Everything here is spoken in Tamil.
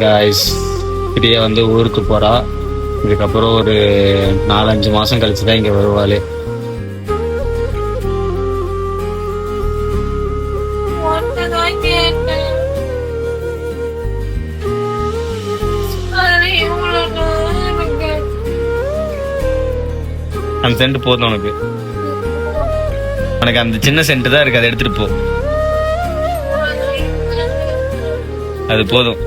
காய்ஸ், பிரியா வந்து ஊருக்கு போறா. இதுக்கப்புறம் ஒரு 4-5 மாசம் கழிச்சுதான் இங்க வருவாளே. அந்த சென்ட் போதும் உனக்கு. உனக்கு அந்த சின்ன சென்ட் தான் இருக்கு, அதை எடுத்துட்டு போ. அது போதும்.